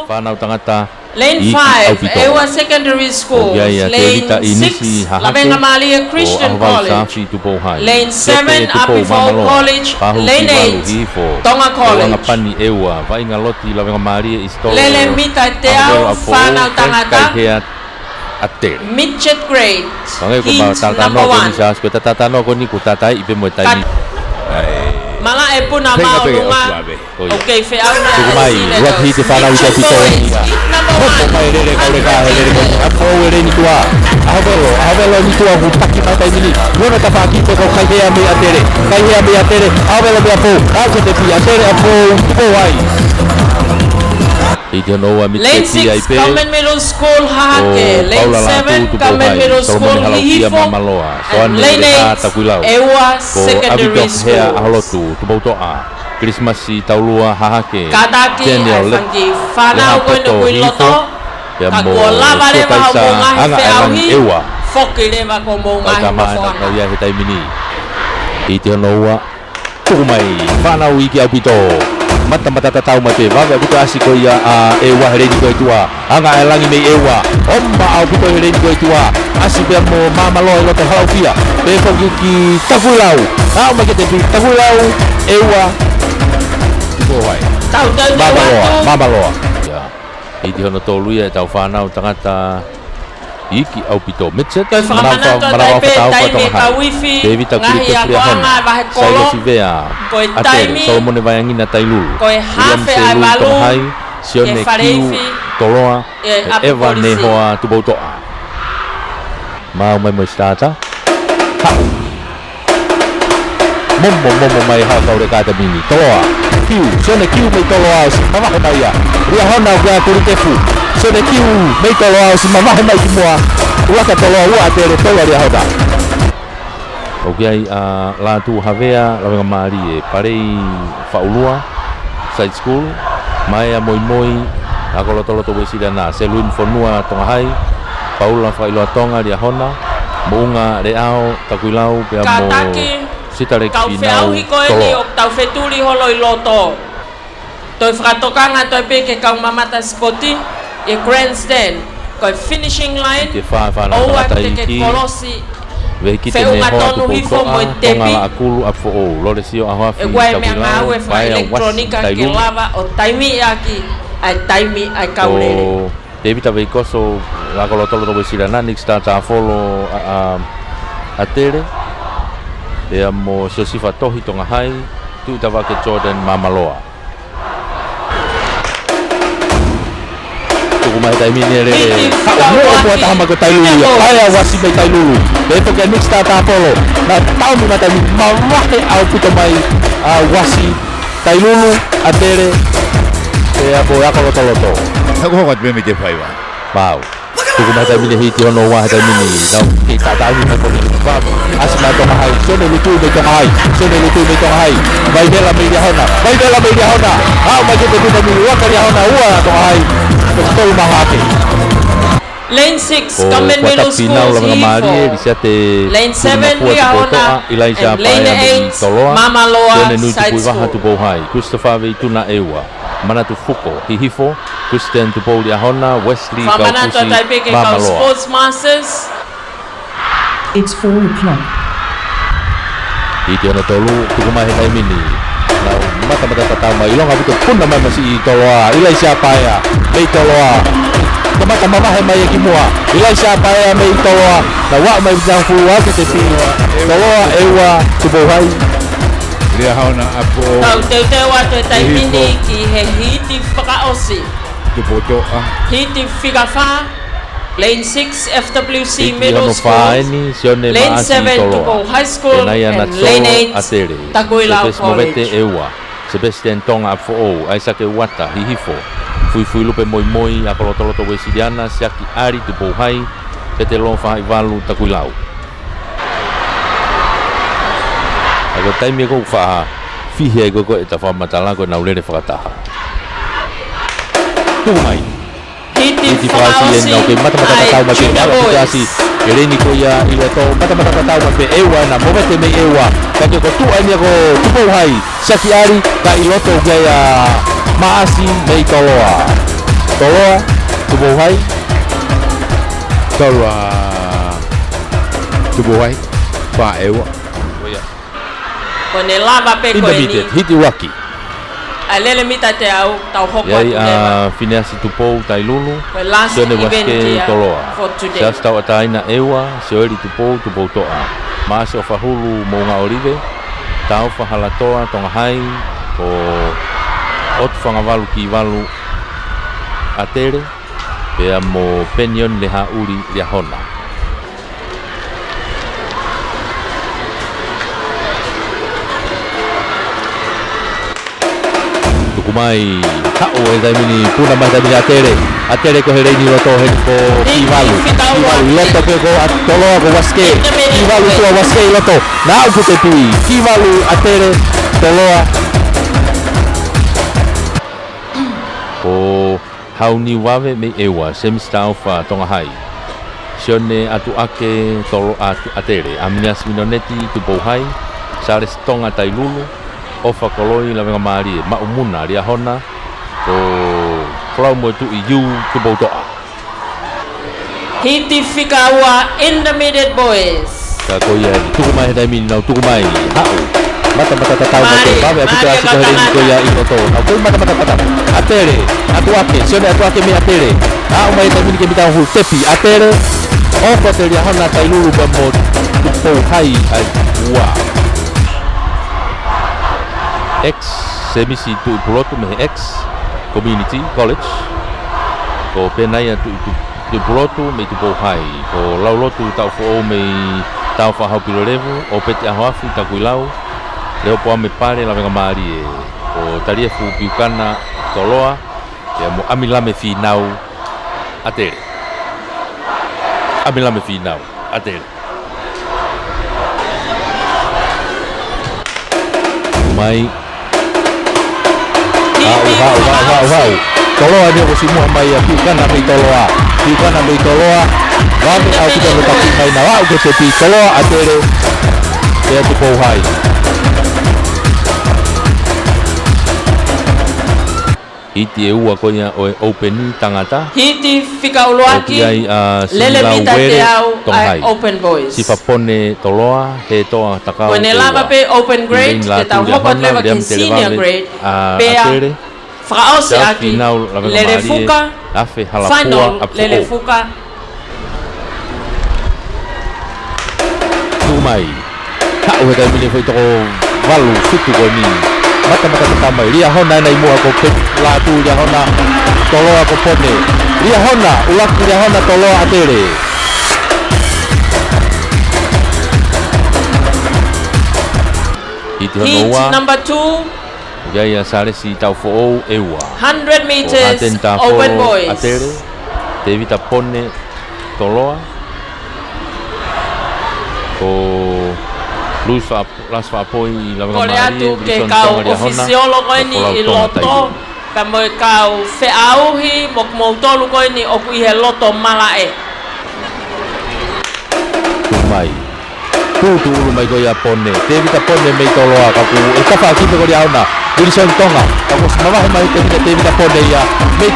whanau tangata Lane 5, Ewa Secondary School. Lane 6, Lavenga Malia Christian College. Lane 7, Apifo College. Lane 8, Tonga College. Lele Mita Teau, Whanau Tangata. Midget grade. Heat number 1. Mala e puna maulunga. Okay, fe au mai wat hiti fala uta pito mai rere kaure ka rere ko apo rere ni tua avelo ni tua hu taki mata ini wona ta faki ko kai hea me atere avelo be apo aso te pi atere apo ai Lane 6, Government Middle School, Hahake. Lane 7, Government Middle School, Hihifo. And Lane 8, Ewa Secondary School. Christmas si taulua Hahake. Kadaki, Fangi, Whanau Koino Kuiloto. Kakola vare mahamunga hefeauhi. Foki le makomunga hefeauhi. Iti honoua. Tukumai, Whanau iki au pito. Mata tatau mate va buka asiko ia ewa hereni ko itua anga elangi me ewa omba au buka hereni ko itua asibe mo mama lo lo te haufia be ko ki tafulau ma ke te tafulau ewa ko wai tau mama lo ya idi hono tolu ia tau whanau tangata iki au pito mitset mana tau ka wifi ngahi a koanga vahe kolo ko e taimi solomone vaiangina tailulu ko e hafe ai malu sione kiu toloa eva nehoa tubautoa mau mai stata momo mai ha kaure kata mini toloa kiu sione kiu mai toloa mama ko taia ria hona ga kuritefu sione kiu mai toloa mama mai kimua waka toloa wa atere toloa ria hoda Okiai Latu havea lawenga mari e parei faulua side school mai a Moimoi akolotoloto wesidana seluin fonua tonga hai Paula failo Tonga ria hona muunga reao takuilau pe mo sitare kinau tolo tau fetuli holoi loto toi fratokanga toi peke kau mamata spoti e grandstand ko finishing line o te kolosi Vekite ne hoa tu potoa, tonga akulu apfo o, lore sio ahoafi, takuilau, pai elektronika ke lava o taimi aki, ai taimi ai kaurere. Tevita veikoso, lakolotolo to vesirana, nixta tafolo atere, ea mo sosifa tohi tonga hai, tu itawake Jordan Mamaloa. Kumai taimi nere mo buat hama ko tailulu aya wasi mai tailulu beto ke nixta ta polo na tau mi mata mi mamahe au puto mai wasi tailulu atere e apo ako loto ako wat me Teufaiva wow kumai taimi ne hiti ono wa taimi ni na kita tau mi ko ni babo asma to hai sone lutu me to hai vai dela me dia hona mai ke te mi wa ka dia hona wa to hai Lane 6, Government Middle School, Lane 7, Riahona, and Lane 8, Mama Loa, Side School. Christopher Veituna Ewa, Manatu Fuko, Hihifo, Christian Tupo Riahona, Wesley, Kaukusi, Mama Loa. Sports Masters. It's 4 o'clock. Iti ana tolu, tukumai hai mini. Mata tatau mai long abu pun nama masih toloa ilai siapa ya mei toloa mata mama hai mai kimua ilai siapa ya mei toloa na wa mai jang fuwa ke te toloa ewa tubohai ria hauna apo tau te wa te taimini ki he hiti whakaosi tuboto hiti whikafa Lane 6 FWC Middle School, Lane 7 Tupo High School, and Lane 8 Takuilau College. Sebastian Tonga apfo o, Aisake Wata, Hihifo, Fui lupe Moimoi, akolotoloto wesidiana, Siaki Ari Tupo Hai, Pete Lonfa Ivalu Takuilau. Ako taimi ko fa fihi ko eta fa matala ko na ulere fakataha. Tumai. Hiti fasi en okay mata tau mate kasi eleni ko ya ile to mata tau mate ewa na movete me ewa kake ko tu ani ko tupo hai sakiari ka iloto ga ya maasi me toloa Toloa, Tubohai. Tolua Tubuhai Ewa Kone lava pe ko Intermediate, ni. hiti waki. Alele mita te au tau hoko Yai atu Finasi Tupou Tailulu. Koe last Sone event waske here Toloa. for today. Sias tau ataina ewa, seori Tupou, Tupou toa. Maase o whahulu Mounga Orive. Tau whahalatoa tonga hai. O otu whangawalu ki walu atere. Pea mo penion le hauri lia hona. Tukumai hao e taimini puna mai taimini atere ko hereini roto heni ko kiwalu loto pe ko Toloa ko waske kiwalu tua waske loto nau ko te pui kiwalu atere Toloa ko hauni wawe me ewa semistau fa tonga hai sione atu ake tolo atu atere aminias minoneti tu bohai sares tonga tailulu ofa koloi la venga mari ma umuna ria hona o flau mo tu iu tu botoa Hiti Fikawa Intermediate Boys. ka ko ia tu mai dai min no tu mai hao mata tatau mate bawe apita asi ko heri ko ia inoto na ko mata atere atu ake sione atu ake me atere hao mai dai min ke bita hu tepi atere ofa te ria hona tailulu ba mo tu bohai ai wa ex semisi tu pulotu me ex community college ko penai tu pulotu me tu bohai ko laulotu tau fo me tau fa hau pilo level o peti ahafi ta kuilau leo po me pare la venga mari o taria fu piukana Toloa ya mo amilame finau atere amilame finau atere mai Wow. Toloa dia musimu mai piukana me Toloa Wame au kita lutaki mai na wau ke tepi Toloa atere dia tu bohai Iti eua konya open tangata Hiti Fikauluaki Lele mita te au Open Boys. Sifa pone Toloa he toa takau Kone lava pe Open Grade Te tau hokot lewa ke Senior Grade Pea Whakaose aki Lele Fuka Final Lele Fuka Tumai hao he dai mini foi toko walu fitu ko ni mata tamai ria hona nai mua ko pe Latu ria hona Toloa ko pone ria hona ulaki ria hona Toloa atere Heat number 2 Gaya sare si tau fo ewa 100 meters Open Boys atere te evita pone Toloa ko las fa poi la Kore atu ke kau ofisiolo koe ni i loto ka mo kau feauhi mok moutolu koe ni oku i he loto malae Tumai tu mai ko ya pone te evita pone me Toloa ka ku e ka fa ki ko dia ona Wilson Tonga ka ko sama mai te evita pone ya me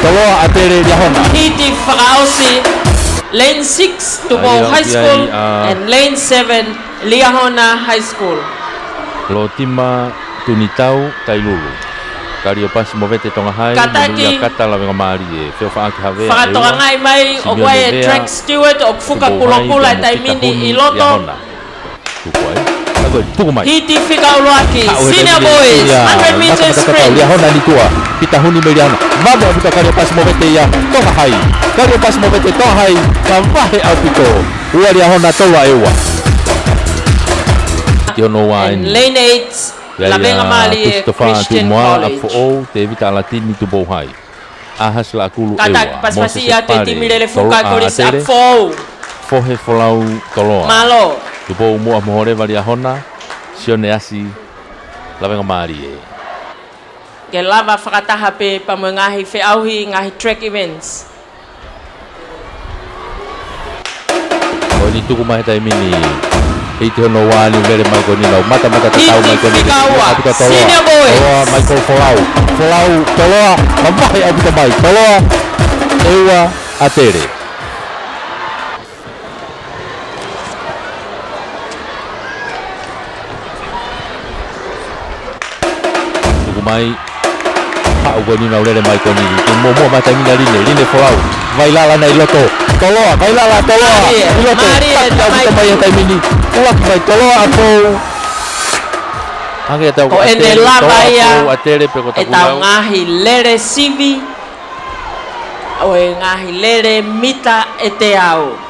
Toloa atere dia hona Hiti Whakaosi Lane 6 Tupo High School and Lane 7 Liahona High School. Lo tima tunitau tailulu. Kari opas movete tonga hai Kataki kata la venga mari e feo fa aki have. Whakatonga ngai mai o koe track steward o fuka kula taimini i loto. Hiti Fikauluaki Senior Boys 100 meters sprint. Liahona ni tua. Kita huni meliana. Vamos a buka kari opas movete ya tonga hai. Kari opas movete tonga hai. Kavahe au pito. Ua Liahona toa ewa. And Lane 8 Lavenga Mali Christian College. Te evita latini tu bohai. Ahas la kulu ewa. Katak paspasia te timilele fuka koris apfou. Fohe folau Toloa. Malo. Tu bo mua mohore varia hona. Sione asi Lavenga Mali. Ke lava whakataha pe pamo ngahi whiauhi ngahi track events. O ni tuku mahe taimini Iti hono wani ulere mai koni lau mata tatau mai koni Senior boys toloa mai ko folau toloa mamai abita mai toloa ewa atere mai Pak Ugoni na ulere mai koni momo mata mina line folau vai la nai loto toloa vai la toloa loto abita mai tai mini ulak mai toloa apo age tau ko ene lava ia atere pe ko tau ngahi lere sivi o ngahi lere mita e te au